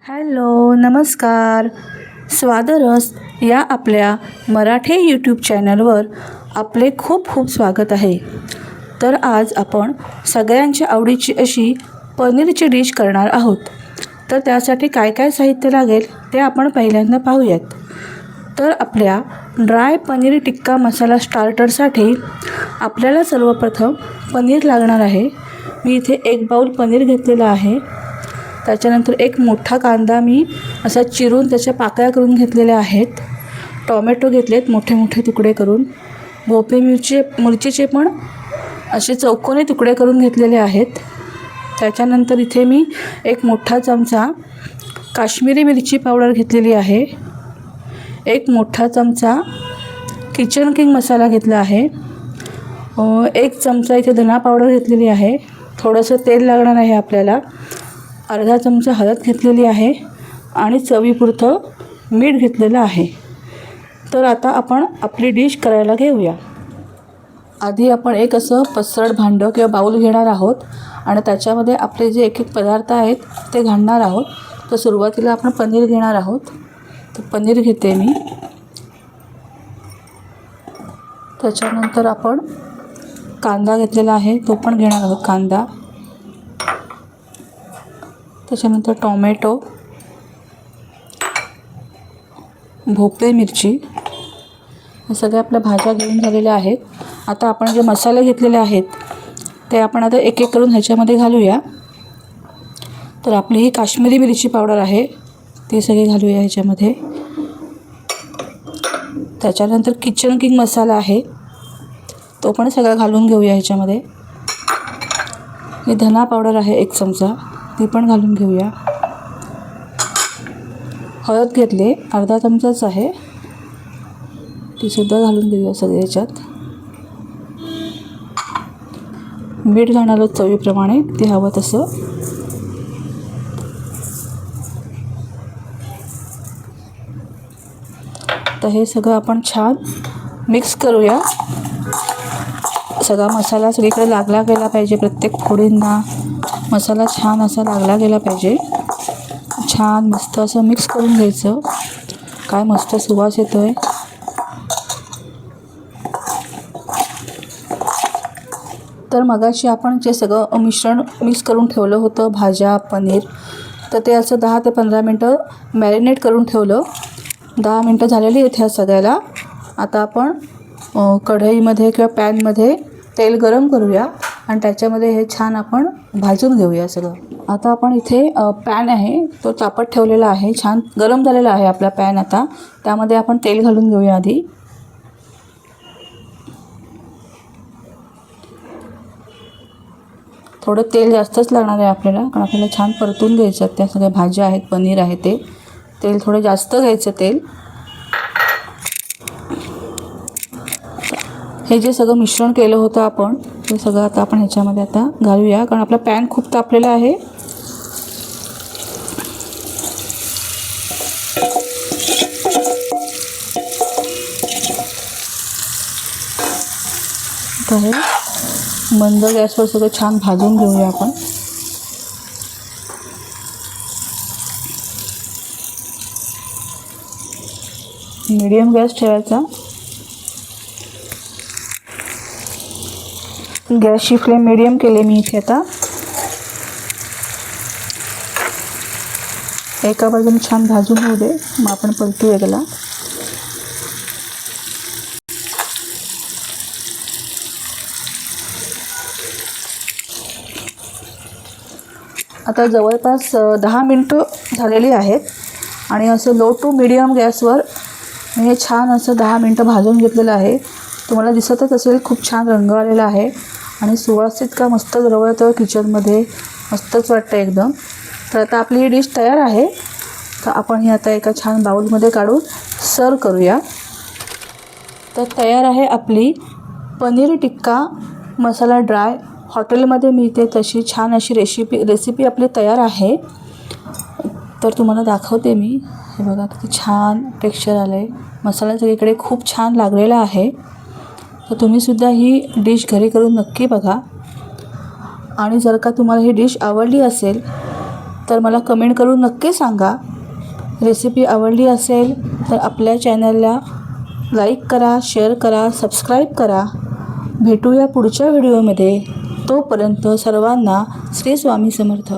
Hello नमस्कार. स्वादरस या आपल्या मराठी यूट्यूब चॅनलवर आपले खूप खूप स्वागत आहे. तर आज आपण सगळ्यांच्या आवडीची अशी पनीरची डिश करणार आहोत. तर त्यासाठी काय काय साहित्य लागेल ते आपण पहिल्यांदा पाहूयात. तर आपल्या ड्राय पनीर टिक्का मसाला स्टार्टरसाठी आपल्याला सर्वप्रथम पनीर लागणार आहे. मी इथे 1 बाउल पनीर घेतलेला आहे. त्याच्यानंतर एक मोठा कांदा मी असा चिरून त्याच्या पाकळ्या करून घेतलेल्या आहेत. टोमॅटो घेतलेत मोठे मोठे तुकडे करून. भोपळी मिरचीचे पण असे चौकोनी तुकडे करून घेतलेले आहेत. त्याच्यानंतर इथे मी एक मोठा चमचा काश्मीरी मिरची पावडर घेतलेली आहे. एक मोठा चमचा किचन किंग मसाला घेतला आहे. 1 चमचा इथे धना पावडर घेतलेली आहे. थोडंसं तेल लागणार आहे आपल्याला. अर्धा चमचा हळद घेतलेली आहे आणि चवीपुरतं मीठ घेतलेलं आहे. तर आता आपण आपली डिश करायला घेऊया. आधी आपण एक असं पसरट भांडं किंवा बाऊल घेणार आहोत आणि त्याच्यामध्ये आपले जे एक एक पदार्थ आहेत ते घालणार आहोत. तर सुरुवातीला आपण पनीर घेणार आहोत. तर पनीर घेते मी. त्याच्यानंतर आपण कांदा घेतलेला आहे तो पण घेणार आहोत कांदा. त्याच्यानंतर टोमॅटो, भोपळी मिरची हे सगळ्या आपल्या भाज्या घेऊन झालेल्या आहेत. आता आपण जे मसाले घेतलेले आहेत ते आपण आता एक एक करून ह्याच्यामध्ये घालूया. तर आपली ही काश्मीरी मिरची पावडर आहे ती सगळी घालूया ह्याच्यामध्ये. त्याच्यानंतर किचन किंग मसाला आहे तो पण सगळा घालून घेऊया ह्याच्यामध्ये. ही धना पावडर आहे 1 चमचा ती पण घालून घेऊया. हळद घेतले अर्धा चमचाच आहे ती सुद्धा घालून घेऊया सगळ्या ह्याच्यात. मीठ घालणार आहोत चवीप्रमाणे ते हवं तसं. तर हे सगळं आपण छान मिक्स करूया. सगळा मसाला सगळीकडे लागला गेला पाहिजे. प्रत्येक फोडींना मसाला छान असा लागला गेला पाहिजे. छान मस्त असं मिक्स करून घ्यायचं. काय मस्त सुवास येतो आहे. तर मगाशी आपण जे सगळं मिश्रण मिक्स करून ठेवलं होतं भाज्या पनीर तर ते असं 10 ते 15 मिनटं मॅरिनेट करून ठेवलं. 10 मिनटं झालेली आहेत ह्या सगळ्याला. आता आपण कढईमध्ये किंवा पॅनमध्ये तेल गरम करूया आणि त्याच्यामध्ये हे छान आपण भाजून घेऊया सगळं. आता आपण इथे पॅन आहे तो तापत ठेवलेला आहे. छान गरम झालेला आहे आपला पॅन. आता त्यामध्ये आपण तेल घालून घेऊया आधी. थोडं तेल जास्तच लागणार आहे आपल्याला कारण आपल्याला छान परतून घ्यायचं. त्या सगळ्या भाज्या आहेत पनीर आहे ते तेल थोडं जास्त घ्यायचं तेल. हे जे सगळं मिश्रण केलं होतं आपण ते सगळं आता आपण ह्याच्यामध्ये आता घालूया कारण आपला पॅन खूप तापलेला आहे. तर हे मंद गॅसवर सगळं छान भाजून घेऊया आपण. मीडियम गॅस ठेवायचा. गॅसची फ्लेम मीडियम केली मी इथे. आता एका बाजूने छान भाजून होऊ दे मग आपण परतूया त्याला. आता जवळपास 10 मिनटं झालेली आहेत आणि असं लो टू मीडियम गॅसवर मी हे छान असं 10 मिनटं भाजून घेतलेलं आहे. तुम्हाला दिसतच असेल खूप छान रंग आलेला आहे आणि सुवास इतका मस्त द्रवतो किचनमध्ये. मस्तच वाटतं एकदम. तर आता आपली ही डिश तयार आहे. तर आपण ही आता एका छान बाउलमध्ये काढून सर्व करूया. तर तयार आहे आपली पनीर टिक्का मसाला ड्राय. हॉटेलमध्ये मिळते तशी छान अशी रेसिपी आपली तयार आहे. तर तुम्हाला दाखवते मी. हे बघा किती छान टेक्स्चर आलं आहे. मसाला सगळीकडे खूप छान लागलेला आहे. तर तुम्हीसुद्धा ही डिश घरी करून नक्की बघा. आणि जर का तुम्हाला ही डिश आवडली असेल तर मला कमेंट करून नक्की सांगा. रेसिपी आवडली असेल तर आपल्या चॅनलला लाईक करा, शेअर करा, सबस्क्राईब करा. भेटूया पुढच्या व्हिडिओमध्ये. तोपर्यंत सर्वांना श्री स्वामी समर्थ.